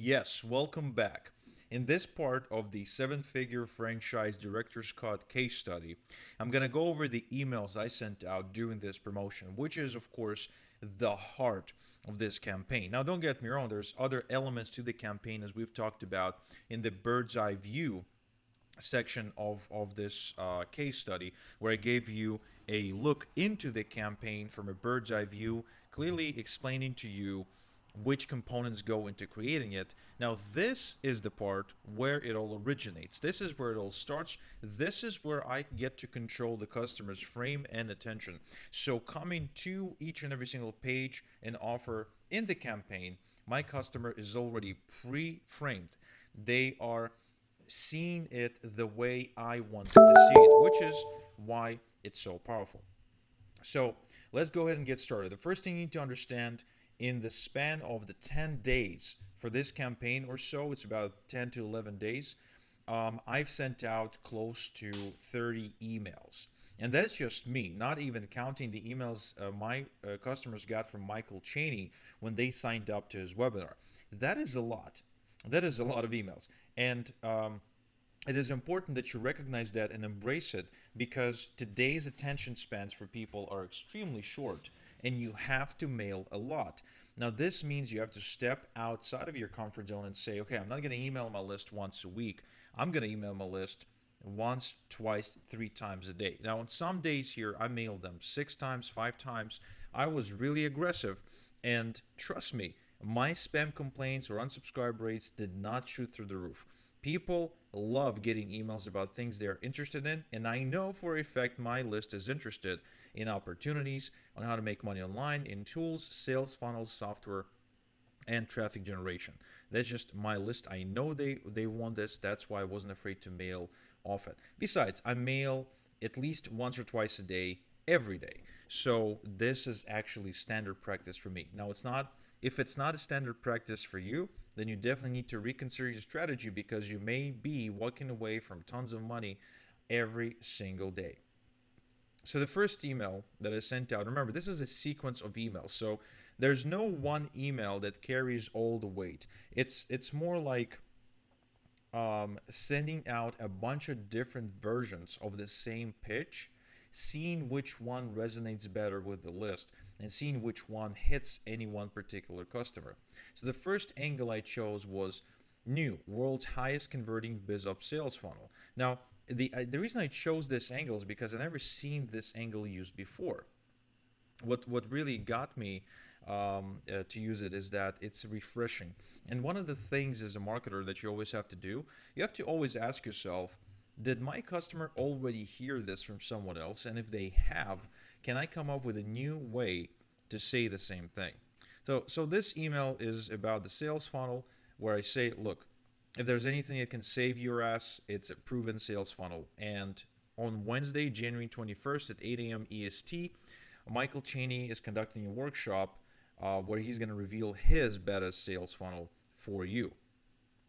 Yes, welcome back. In this part of the seven figure franchise director's cut case study, I'm going to go over the emails I sent out during this promotion, which is, of course, the heart of this campaign. Now, don't get me wrong, there's other elements to the campaign as we've talked about in the bird's eye view section of this case study, where I gave you a look into the campaign from a bird's eye view, clearly explaining to you which components go into creating it. Now, this is the part where it all originates. This is where it all starts. This is where I get to control the customer's frame and attention. So, coming to each and every single page and offer in the campaign, my customer is already pre framed. They are seeing it the way I wanted to see it, which is why it's so powerful. So let's go ahead and get started. The first thing you need to understand, in the span of the 10 days for this campaign or so, it's about 10 to 11 days, I've sent out close to 30 emails. And that's just me, not even counting the emails my customers got from Michael Cheney when they signed up to his webinar. That is a lot. That is a lot of emails. And it is important that you recognize that and embrace it, because today's attention spans for people are extremely short and you have to mail a lot. Now, this means you have to step outside of your comfort zone and say, okay, I'm not going to email my list once a week. I'm going to email my list once, twice, three times a day. Now, on some days here, I mailed them six times, five times. I was really aggressive. And trust me, my spam complaints or unsubscribe rates did not shoot through the roof. People love getting emails about things they're interested in, and I know for a fact my list is interested in opportunities on how to make money online, in tools, sales funnels, software, and traffic generation. That's just my list. I know they want this. That's why I wasn't afraid to mail often. Besides, I mail at least once or twice a day, every day. So this is actually standard practice for me. Now, it's not, if it's not a standard practice for you, then you definitely need to reconsider your strategy, because you may be walking away from tons of money every single day. So the first email that I sent out, remember, this is a sequence of emails. So there's no one email that carries all the weight. It's more like sending out a bunch of different versions of the same pitch, seeing which one resonates better with the list, and seeing which one hits any one particular customer. So the first angle I chose was new, world's highest converting BizUp sales funnel. Now, the reason I chose this angle is because I've never seen this angle used before. What really got me to use it is that it's refreshing. And one of the things as a marketer that you always have to do, you have to always ask yourself, did my customer already hear this from someone else? And if they have, can I come up with a new way to say the same thing? So this email is about the sales funnel, where I say, look, if there's anything that can save your ass, it's a proven sales funnel. And on Wednesday, January 21st at 8 a.m. EST, Michael Cheney is conducting a workshop where he's going to reveal his beta sales funnel for you.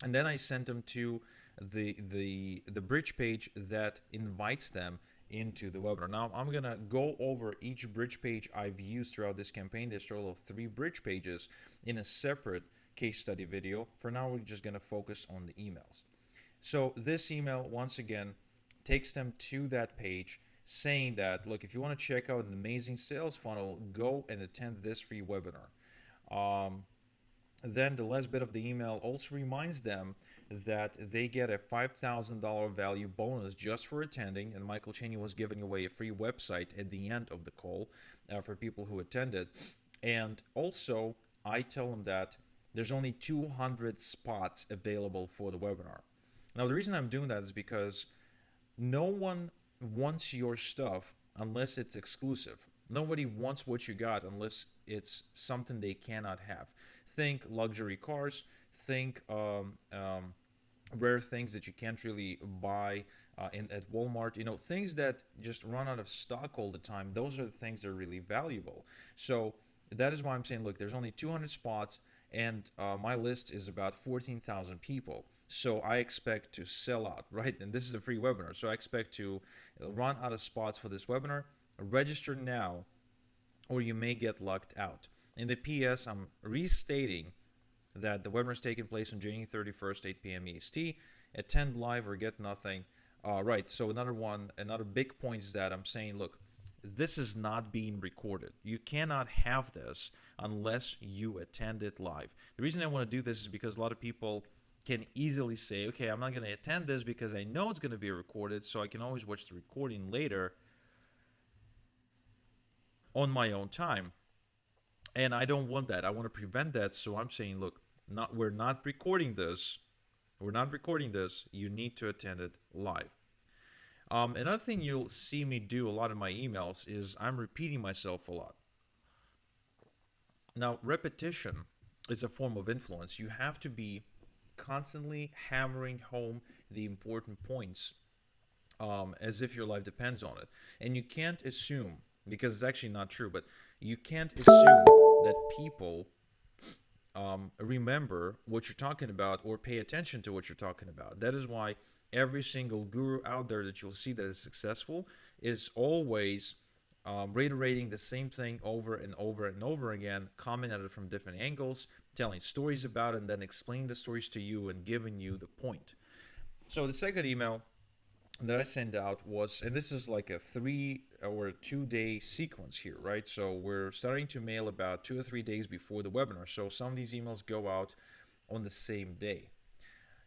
And then I sent them to the bridge page that invites them into the webinar. Now I'm gonna go over each bridge page I've used throughout this campaign. There's a total of 3 bridge pages in a separate case study video. For now, we're just gonna focus on the emails. So this email, once again, takes them to that page saying that, look, if you want to check out an amazing sales funnel, go and attend this free webinar. Um, then the last bit of the email also reminds them that they get a $5,000 value bonus just for attending, and Michael Cheney was giving away a free website at the end of the call for people who attended. And also, I tell them that there's only 200 spots available for the webinar. Now, the reason I'm doing that is because no one wants your stuff unless it's exclusive. Nobody wants what you got unless it's something they cannot have. Think luxury cars, think rare things that you can't really buy at Walmart. You know, things that just run out of stock all the time. Those are the things that are really valuable. So that is why I'm saying, look, there's only 200 spots, and my list is about 14,000 people. So I expect to sell out, right? And this is a free webinar. So I expect to run out of spots for this webinar. Register now, or you may get locked out. In the PS, I'm restating that the webinar is taking place on January 31st, 8 p.m. EST. Attend live or get nothing. Right. So another big point is that I'm saying, look, this is not being recorded. You cannot have this unless you attend it live. The reason I want to do this is because a lot of people can easily say, okay, I'm not going to attend this because I know it's going to be recorded, so I can always watch the recording later on my own time. And I don't want that. I want to prevent that. So I'm saying, look, we're not recording this. We're not recording this. You need to attend it live. Another thing you'll see me do a lot in my emails is I'm repeating myself a lot. Now, repetition is a form of influence. You have to be constantly hammering home the important points as if your life depends on it. And you can't assume, because it's actually not true, but you can't assume that people remember what you're talking about or pay attention to what you're talking about. That is why every single guru out there that you'll see that is successful is always reiterating the same thing over and over and over again, coming at it from different angles, telling stories about it, and then explaining the stories to you and giving you the point. So the second email that I sent out was, and this is like a 3 or 2 day sequence here, right? So we're starting to mail about 2 or 3 days before the webinar. So some of these emails go out on the same day.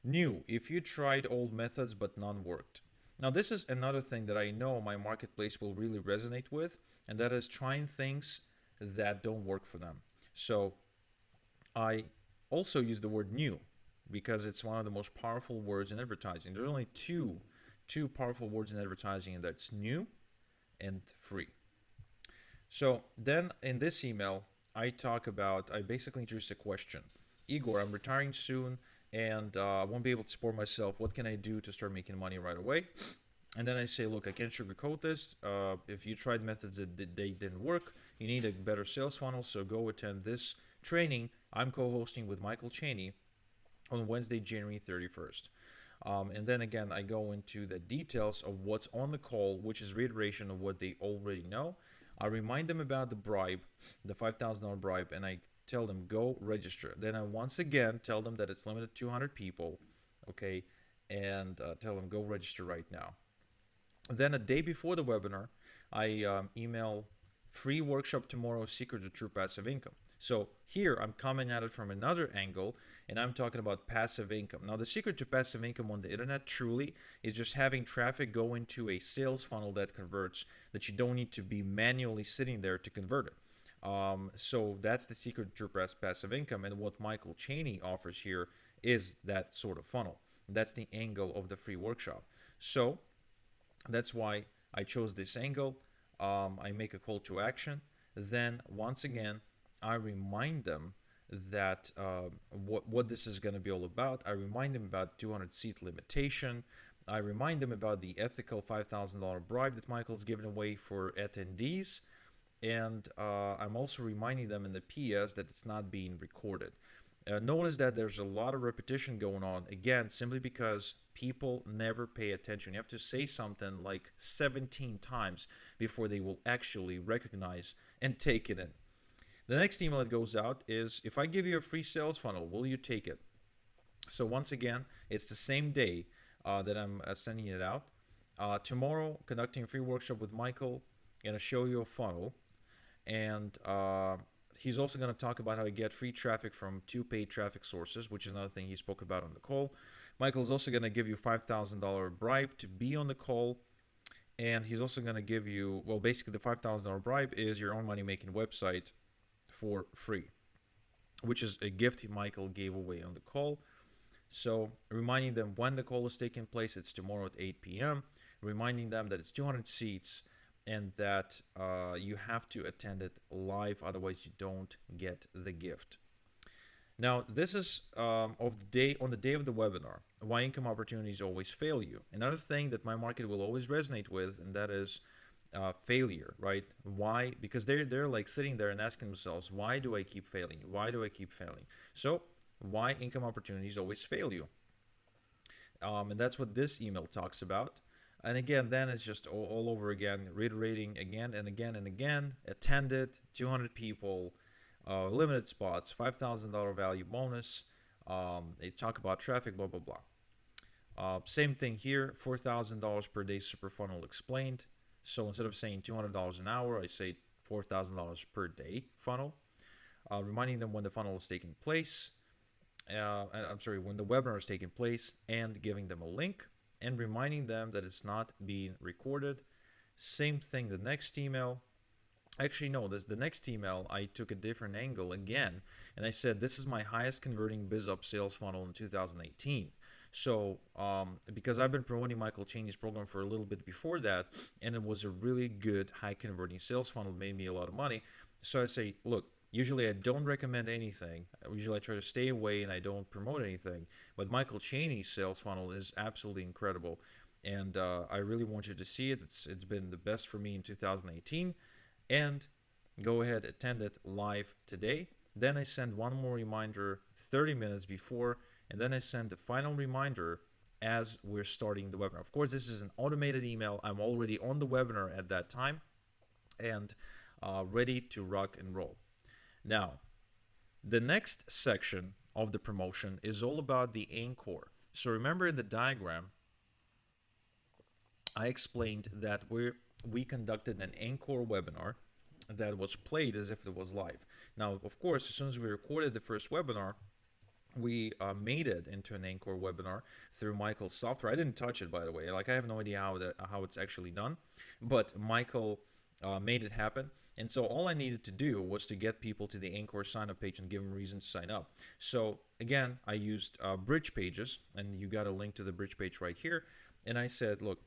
New, if you tried old methods but none worked. Now this is another thing that I know my marketplace will really resonate with, and that is trying things that don't work for them. So I also use the word new because it's one of the most powerful words in advertising. There's only two powerful words in advertising, and that's new and free. So then in this email, I basically introduce a question. Igor, I'm retiring soon and I won't be able to support myself. What can I do to start making money right away? And then I say, look, I can't sugarcoat this. If you tried methods that they didn't work, you need a better sales funnel, so go attend this training I'm co-hosting with Michael Cheney on Wednesday, January 31st. And then again, I go into the details of what's on the call, which is reiteration of what they already know. I remind them about the bribe, the $5,000 bribe, and I tell them go register. Then I once again tell them that it's limited to 200 people, okay, and tell them go register right now. Then a day before the webinar, I email free workshop tomorrow, secret to true passive income. So here I'm coming at it from another angle, and I'm talking about passive income. Now the secret to passive income on the internet truly is just having traffic go into a sales funnel that converts, that you don't need to be manually sitting there to convert it. So that's the secret to passive income, and what Michael Cheney offers here is that sort of funnel. That's the angle of the free workshop. So that's why I chose this angle. I make a call to action. Then once again, I remind them that what this is going to be all about. I remind them about 200 seat limitation. I remind them about the ethical $5,000 bribe that Michael's given away for attendees. And I'm also reminding them in the PS that it's not being recorded. Notice that there's a lot of repetition going on, again, simply because people never pay attention. You have to say something like 17 times before they will actually recognize and take it in. The next email that goes out is, if I give you a free sales funnel, will you take it? So once again, it's the same day that I'm sending it out. Tomorrow, conducting a free workshop with Michael, going to show you a funnel. And he's also going to talk about how to get free traffic from 2 paid traffic sources, which is another thing he spoke about on the call. Michael's also going to give you $5,000 bribe to be on the call. And he's also going to give you, well, basically the $5,000 bribe is your own money-making website for free, which is a gift Michael gave away on the call. So reminding them when the call is taking place, it's tomorrow at 8 p.m. Reminding them that it's 200 seats and that you have to attend it live, otherwise you don't get the gift. Now, this is on the day of the webinar, why income opportunities always fail you. Another thing that my market will always resonate with, and that is failure, right? Why? Because they're like sitting there and asking themselves, why do I keep failing? Why do I keep failing? So why income opportunities always fail you? And that's what this email talks about. And again, then it's just all over again, reiterating again and again and again. Attend it, 200 people. limited spots, $5,000 value bonus. They talk about traffic, blah blah blah. Same thing here, $4,000 per day super funnel explained. So instead of saying $200 an hour, I say $4,000 per day funnel. Reminding them when the funnel is taking place. I'm sorry, when the webinar is taking place, and giving them a link and reminding them that it's not being recorded. Same thing, the next email. Actually, no, the next email, I took a different angle again, and I said, this is my highest converting BizUp sales funnel in 2018. So, because I've been promoting Michael Cheney's program for a little bit before that, and it was a really good, high converting sales funnel, made me a lot of money. So I say, look, usually I don't recommend anything. Usually I try to stay away and I don't promote anything. But Michael Cheney's sales funnel is absolutely incredible. And I really want you to see it. It's been the best for me in 2018. And go ahead, attend it live today. Then I send one more reminder 30 minutes before, and then I send the final reminder as we're starting the webinar. Of course, this is an automated email. I'm already on the webinar at that time and ready to rock and roll. Now, the next section of the promotion is all about the encore. So remember in the diagram, I explained that we conducted an encore webinar that was played as if it was live. Now, of course, as soon as we recorded the first webinar, we made it into an encore webinar through Michael's software. I didn't touch it, by the way. Like, I have no idea how it's actually done, but Michael made it happen. And so all I needed to do was to get people to the Encore sign-up page and give them reason to sign up. So again, I used bridge pages, and you got a link to the bridge page right here. And I said, look,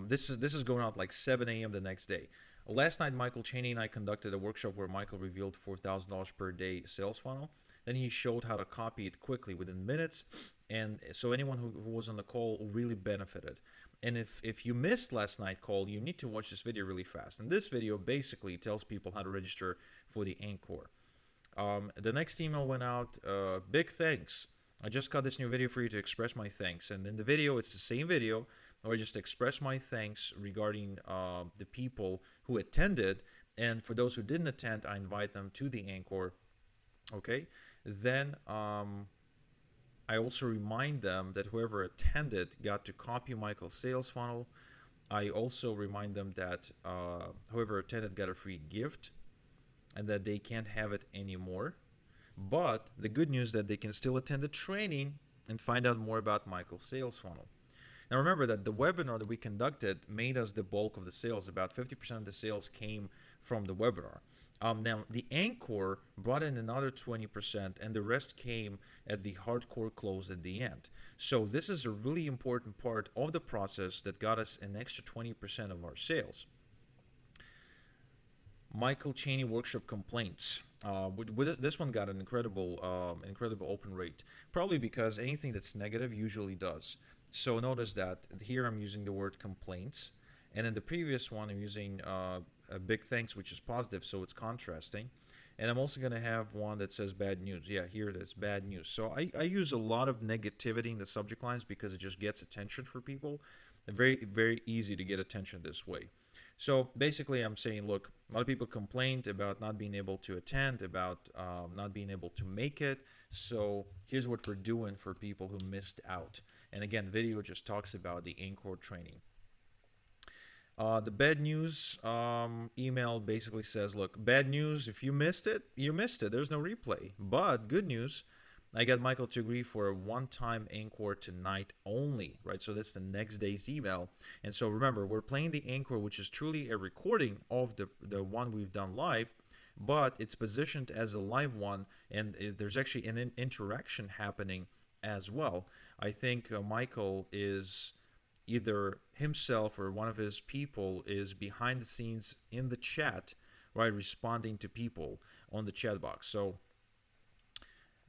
this is going out like 7 a.m. the next day. Last night, Michael Cheney and I conducted a workshop where Michael revealed $4,000 per day sales funnel. Then he showed how to copy it quickly within minutes, and so anyone who was on the call really benefited. And if you missed last night's call, you need to watch this video really fast. And this video basically tells people how to register for the Encore. The next email went out, big thanks. I just got this new video for you to express my thanks. And in the video, it's the same video where I just express my thanks regarding the people who attended. And for those who didn't attend, I invite them to the Encore. Okay, then I also remind them that whoever attended got to copy Michael's sales funnel. I also remind them that whoever attended got a free gift and that they can't have it anymore. But the good news is that they can still attend the training and find out more about Michael's sales funnel. Now remember that the webinar that we conducted made us the bulk of the sales. About 50% of the sales came from the webinar. Now, the Encore brought in another 20%, and the rest came at the hardcore close at the end. So this is a really important part of the process that got us an extra 20% of our sales. Michael Cheney workshop complaints. This one got an incredible open rate, probably because anything that's negative usually does. So notice that here I'm using the word complaints, and in the previous one I'm using a big thanks, which is positive, so it's contrasting. And I'm also going to have one that says bad news. Yeah, here it is, bad news. So I use a lot of negativity in the subject lines because it just gets attention for people. Very, very easy to get attention this way. So basically I'm saying, look, a lot of people complained about not being able to attend, about not being able to make it. So here's what we're doing for people who missed out. And again, video just talks about the Encore training. The bad news email basically says, look, bad news, if you missed it, you missed it. There's no replay. But good news, I got Michael to agree for a one-time Encore tonight only, right? So that's the next day's email. And so remember, we're playing the Encore, which is truly a recording of the one we've done live, but it's positioned as a live one, and there's actually an interaction happening as well. I think Michael is either himself or one of his people is behind the scenes in the chat, right, responding to people on the chat box. So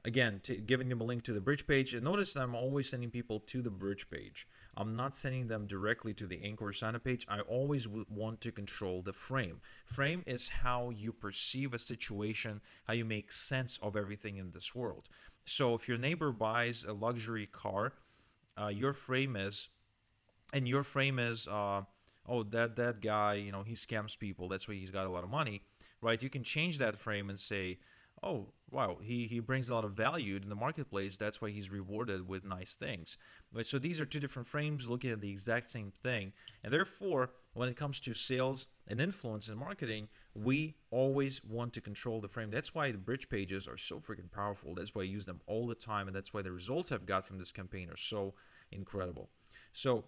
again, giving them a link to the bridge page. And notice that I'm always sending people to the bridge page. I'm not sending them directly to the Encore sign-up page. I always want to control the frame. Frame is how you perceive a situation, how you make sense of everything in this world. So if your neighbor buys a luxury car, your frame is, oh, that guy, you know, he scams people. That's why he's got a lot of money. right? You can change that frame and say, oh, wow, he brings a lot of value in the marketplace. That's why he's rewarded with nice things. Right? So these are two different frames looking at the exact same thing. And therefore, when it comes to sales and influence and marketing, we always want to control the frame. That's why the bridge pages are so freaking powerful. That's why I use them all the time. And that's why the results I've got from this campaign are so incredible. So,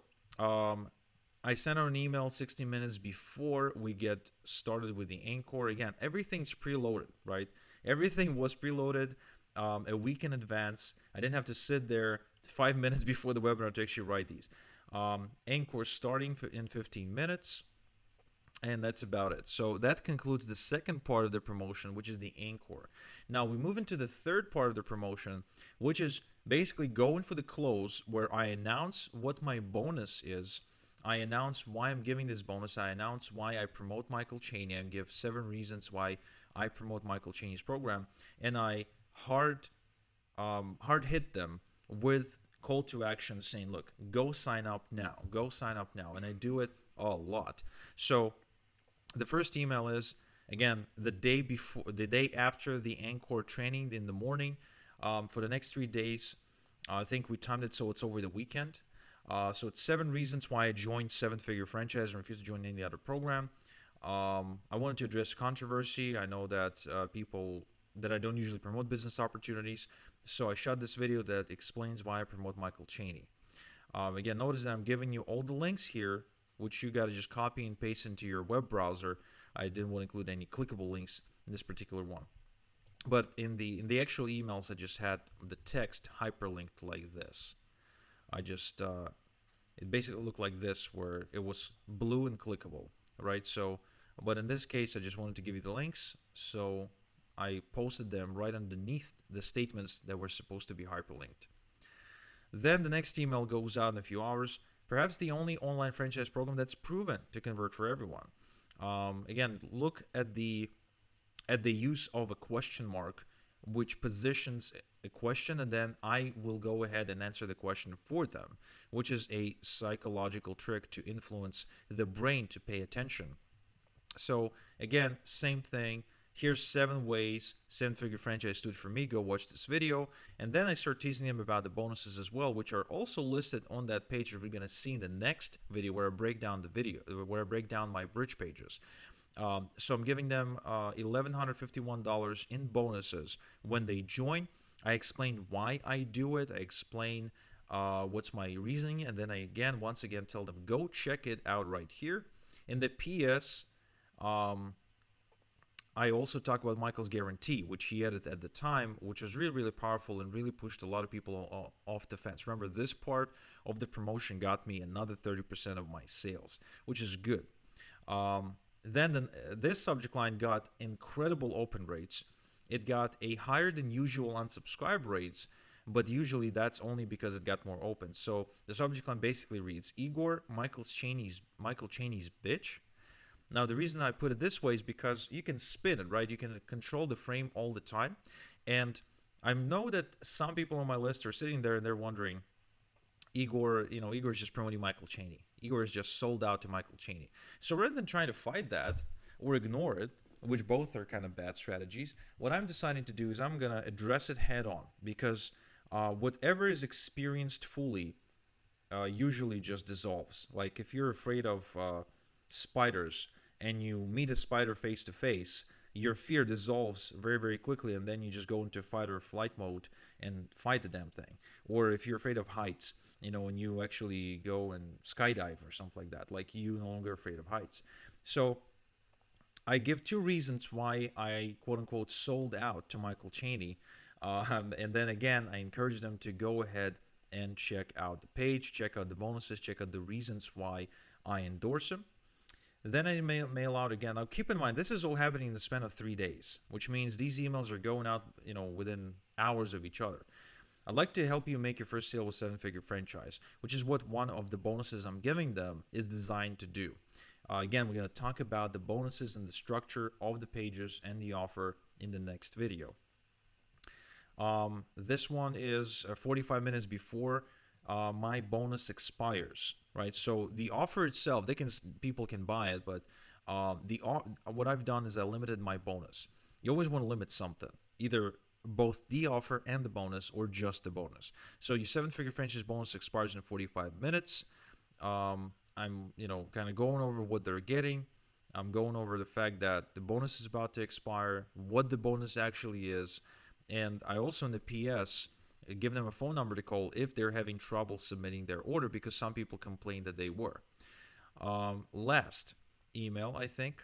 I sent out an email 60 minutes before we get started with the Anchor. Again, everything's preloaded, right? Everything was preloaded a week in advance. I didn't have to sit there 5 minutes before the webinar to actually write these. Anchor starting in 15 minutes. And that's about it. So that concludes the second part of the promotion, which is the Anchor. Now we move into the third part of the promotion, which is basically going for the close, where I announce what my bonus is. I announce why I'm giving this bonus. I announce why I promote Michael Cheney and give 7 reasons why I promote Michael Cheney's program. And I hard hit them with call to action saying, look, go sign up now. Go sign up now. And I do it a lot. So the first email is, again, the day after the Anchor training in the morning, for the next 3 days. I think we timed it so it's over the weekend. So it's 7 reasons why I joined 7-Figure Franchise and refused to join any other program. I wanted to address controversy. I know that that I don't usually promote business opportunities, so I shot this video that explains why I promote Michael Cheney. Again, notice that I'm giving you all the links here, which you got to just copy and paste into your web browser. I didn't want to include any clickable links in this particular one. But in the actual emails, I just had the text hyperlinked like this. I just it basically looked like this, where it was blue and clickable, right? So, but in this case, I just wanted to give you the links, so I posted them right underneath the statements that were supposed to be hyperlinked. Then the next email goes out in a few hours. Perhaps the only online franchise program that's proven to convert for everyone. Again, look at the use of a question mark, which positions a question, and then I will go ahead and answer the question for them, which is a psychological trick to influence the brain to pay attention. So again, same thing. Here's 7 ways 7-Figure Franchise stood for me. Go watch this video. And then I start teasing them about the bonuses as well, which are also listed on that page that we're going to see in the next video, where I break down my bridge pages. So I'm giving them $1,151 in bonuses when they join. I explain why I do it. I explain what's my reasoning. And then I once again tell them, go check it out right here. In the PS, I also talk about Michael's guarantee, which he added at the time, which was really, really powerful and really pushed a lot of people off the fence. Remember, this part of the promotion got me another 30% of my sales, which is good. Then this subject line got incredible open rates. It got a higher than usual unsubscribe rates, but usually that's only because it got more open. So the subject line basically reads, Igor, Michael Cheney's bitch. Now, the reason I put it this way is because you can spin it, right? You can control the frame all the time. And I know that some people on my list are sitting there and they're wondering, Igor is just promoting Michael Cheney. Igor is just sold out to Michael Cheney. So rather than trying to fight that or ignore it, which both are kind of bad strategies, what I'm deciding to do is I'm going to address it head on, because whatever is experienced fully usually just dissolves. Like if you're afraid of spiders and you meet a spider face to face, your fear dissolves very, very quickly, and then you just go into fight or flight mode and fight the damn thing. Or if you're afraid of heights, and you actually go and skydive or something like that, like you're no longer afraid of heights. So I give 2 reasons why I quote-unquote sold out to Michael Cheney, and then again I encourage them to go ahead and check out the page, check out the bonuses, check out the reasons why I endorse him. Then I mail out again. Now keep in mind, this is all happening in the span of 3 days, which means these emails are going out, within hours of each other. I'd like to help you make your first sale with 7-Figure Franchise, which is what one of the bonuses I'm giving them is designed to do. Again, we're going to talk about the bonuses and the structure of the pages and the offer in the next video. This one is 45 minutes before my bonus expires, right? So the offer itself, people can buy it, but What I've done is I limited my bonus. You always want to limit something, either both the offer and the bonus, or just the bonus. So your seven-figure franchise bonus expires in 45 minutes. I'm kind of going over what they're getting. I'm going over the fact that the bonus is about to expire, what the bonus actually is, and I also in the PS give them a phone number to call if they're having trouble submitting their order, because some people complained that they were. Last email, I think,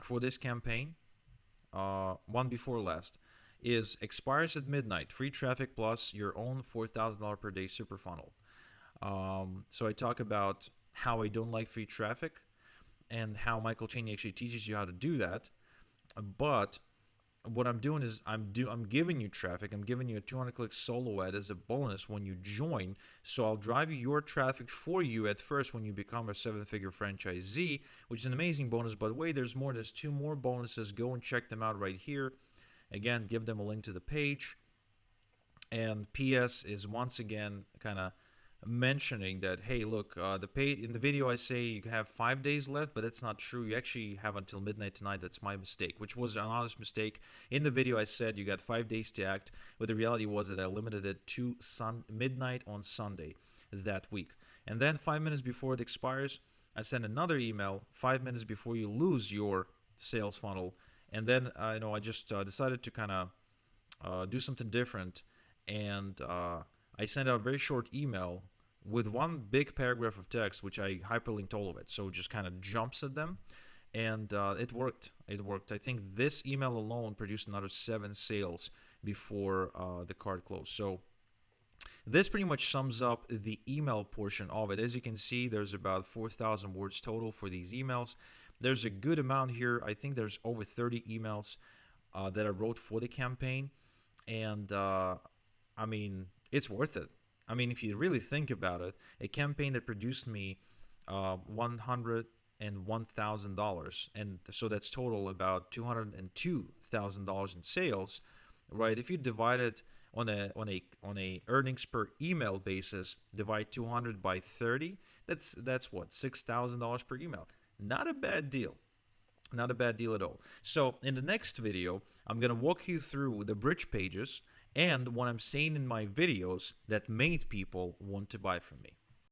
for this campaign, one before last, is expires at midnight. Free traffic plus your own $4,000 per day super funnel. So I talk about how I don't like free traffic and how Michael Cheney actually teaches you how to do that. But what I'm doing is I'm giving you traffic. I'm giving you a 200-click solo ad as a bonus when you join. So I'll drive your traffic for you at first when you become a seven-figure franchisee, which is an amazing bonus. By the way, there's more. There's 2 more bonuses. Go and check them out right here. Again, give them a link to the page. And PS is once again kind of mentioning that, hey, look, in the video I say you have 5 days left, but that's not true. You actually have until midnight tonight. That's my mistake, which was an honest mistake. In the video I said you got 5 days to act, but the reality was that I limited it to midnight on Sunday that week. And then 5 minutes before it expires, I send another email 5 minutes before you lose your sales funnel. And then I just decided to kind of do something different, and I sent out a very short email with one big paragraph of text, which I hyperlinked all of it. So it just kind of jumps at them. And it worked. It worked. I think this email alone produced another 7 sales before the card closed. So this pretty much sums up the email portion of it. As you can see, there's about 4,000 words total for these emails. There's a good amount here. I think there's over 30 emails that I wrote for the campaign. And I mean, it's worth it. I mean, if you really think about it, a campaign that produced me $101,000, and so that's total about $202,000 in sales, right? If you divide it on a earnings per email basis, divide 200 by 30, that's what, $6,000 per email. Not a bad deal. Not a bad deal at all. So in the next video, I'm going to walk you through the bridge pages and what I'm saying in my videos that made people want to buy from me.